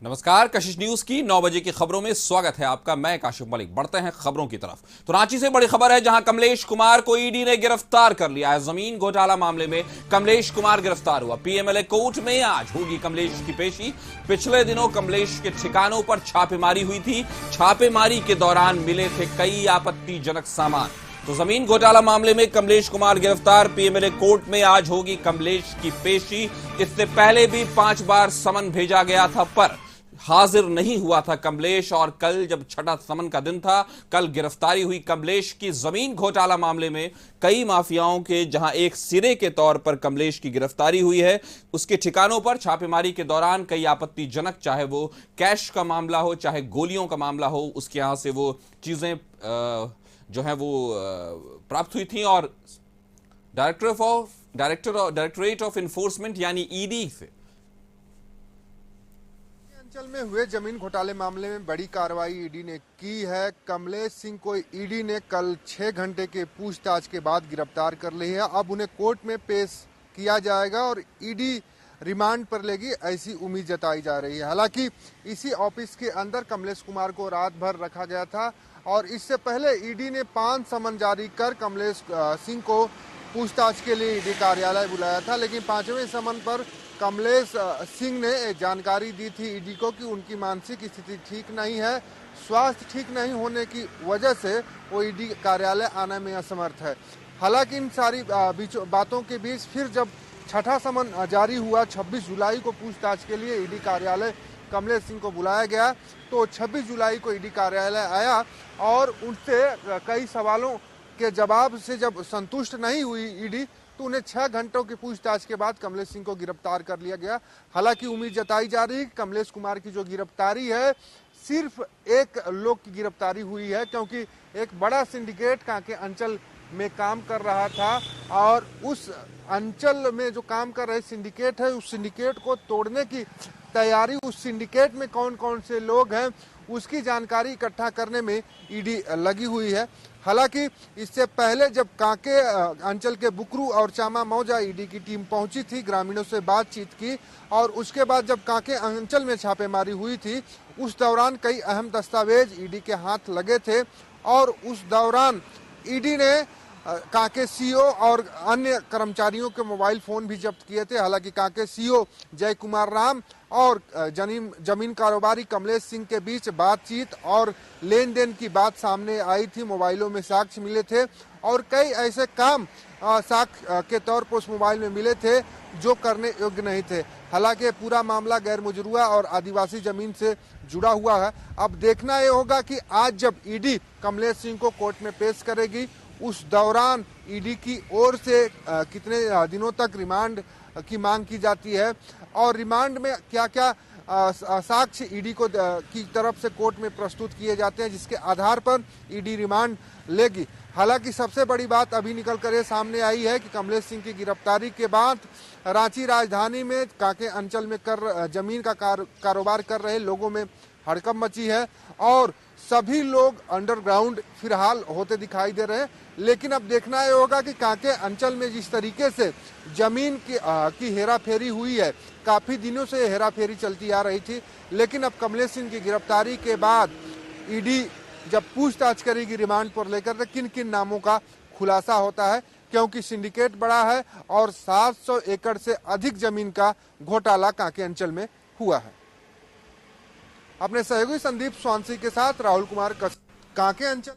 नमस्कार, कशिश न्यूज की 9 बजे की खबरों में स्वागत है आपका। मैं काशिफ मलिक। बढ़ते हैं खबरों की तरफ। तो रांची से बड़ी खबर है, जहां कमलेश कुमार को ईडी ने गिरफ्तार कर लिया है। जमीन घोटाला मामले में कमलेश कुमार गिरफ्तार हुआ। पीएमएलए कोर्ट में आज होगी कमलेश की पेशी। पिछले दिनों कमलेश के ठिकानों पर छापेमारी हुई थी। छापेमारी के दौरान मिले थे कई आपत्तिजनक सामान। तो जमीन घोटाला मामले में कमलेश कुमार गिरफ्तार। पीएमएलए कोर्ट में आज होगी कमलेश की पेशी। इससे पहले भी 5 बार समन भेजा गया था, पर हाजिर नहीं हुआ था कमलेश। और कल जब छठा समन का दिन था, कल गिरफ्तारी हुई कमलेश की। जमीन घोटाला मामले में कई माफियाओं के जहां एक सिरे के तौर पर कमलेश की गिरफ्तारी हुई है, उसके ठिकानों पर छापेमारी के दौरान कई आपत्तिजनक, चाहे वो कैश का मामला हो, चाहे गोलियों का मामला हो, उसके यहां से वो चीजें जो है वो प्राप्त हुई थी। और डायरेक्टरेट ऑफ इन्फोर्समेंट यानी ईडी से अंचल में हुए जमीन घोटाले मामले में बड़ी कार्रवाई ईडी ने की है। कमलेश सिंह को ईडी ने कल 6 घंटे के पूछताछ के बाद गिरफ्तार कर ली है। अब उन्हें कोर्ट में पेश किया जाएगा और ईडी रिमांड पर लेगी, ऐसी उम्मीद जताई जा रही है। हालांकि इसी ऑफिस के अंदर कमलेश कुमार को रात भर रखा गया था और इससे पहले ईडी ने 5 समन जारी कर कमलेश सिंह को पूछताछ के लिए ईडी कार्यालय बुलाया था। लेकिन 5वें समन पर कमलेश सिंह ने जानकारी दी थी ईडी को कि उनकी मानसिक स्थिति ठीक नहीं है। स्वास्थ्य ठीक नहीं होने की वजह से वो ईडी कार्यालय आने में असमर्थ है। हालांकि इन सारी बातों के बीच फिर जब छठा समन जारी हुआ, 26 जुलाई को पूछताछ के लिए ईडी कार्यालय कमलेश सिंह को बुलाया गया, तो 26 जुलाई को ईडी कार्यालय आया और उनसे कई सवालों के जवाब से जब संतुष्ट नहीं हुई ईडी, तो उन्हें 6 घंटों की पूछताछ के बाद कमलेश सिंह को गिरफ्तार कर लिया गया। हालांकि उम्मीद जताई जा रही है कि कमलेश कुमार की जो गिरफ्तारी है, सिर्फ एक लोग की गिरफ्तारी हुई है, क्योंकि एक बड़ा सिंडिकेट कांके अंचल में काम कर रहा था और उस अंचल में जो काम कर रहे सिंडिकेट है, उस सिंडिकेट को तोड़ने की तैयारी, उस सिंडिकेट में कौन कौन से लोग हैं उसकी जानकारी इकट्ठा करने में ईडी लगी हुई है। हालांकि इससे पहले जब कांके अंचल के बुकरू और चामा मौजा ईडी की टीम पहुंची थी, ग्रामीणों से बातचीत की और उसके बाद जब कांके अंचल में छापेमारी हुई थी, उस दौरान कई अहम दस्तावेज ईडी के हाथ लगे थे और उस दौरान ईडी ने कांके सीओ और अन्य कर्मचारियों के मोबाइल फोन भी जब्त किए थे। हालांकि कांके सीओ जय कुमार राम और जमीन कारोबारी कमलेश सिंह के बीच बातचीत और लेन देन की बात सामने आई थी। मोबाइलों में साक्ष्य मिले थे और कई ऐसे काम साक्ष्य के तौर पर उस मोबाइल में मिले थे जो करने योग्य नहीं थे। हालांकि पूरा मामला गैर मुजरुआ और आदिवासी जमीन से जुड़ा हुआ है। अब देखना ये होगा कि आज जब ईडी कमलेश सिंह को कोर्ट में पेश करेगी, उस दौरान ईडी की ओर से कितने दिनों तक रिमांड की मांग की जाती है और रिमांड में क्या क्या साक्ष्य ईडी को की तरफ से कोर्ट में प्रस्तुत किए जाते हैं, जिसके आधार पर ईडी रिमांड लेगी। हालांकि सबसे बड़ी बात अभी निकल कर ये सामने आई है कि कमलेश सिंह की गिरफ्तारी के बाद रांची राजधानी में कांके अंचल में जमीन का कारोबार कर रहे लोगों में हड़कंप मची है और सभी लोग अंडरग्राउंड फिलहाल होते दिखाई दे रहे हैं। लेकिन अब देखना ये होगा कि कांके अंचल में जिस तरीके से जमीन की हेराफेरी हुई है, काफी दिनों से हेराफेरी चलती आ रही थी, लेकिन अब कमलेश सिंह की गिरफ्तारी के बाद ईडी जब पूछताछ करेगी रिमांड पर लेकर, तो किन किन नामों का खुलासा होता है, क्योंकि सिंडिकेट बड़ा है और 700 एकड़ से अधिक जमीन का घोटाला कांके अंचल में हुआ है। अपने सहयोगी संदीप स्वांसी के साथ राहुल कुमार, कांके अंचल।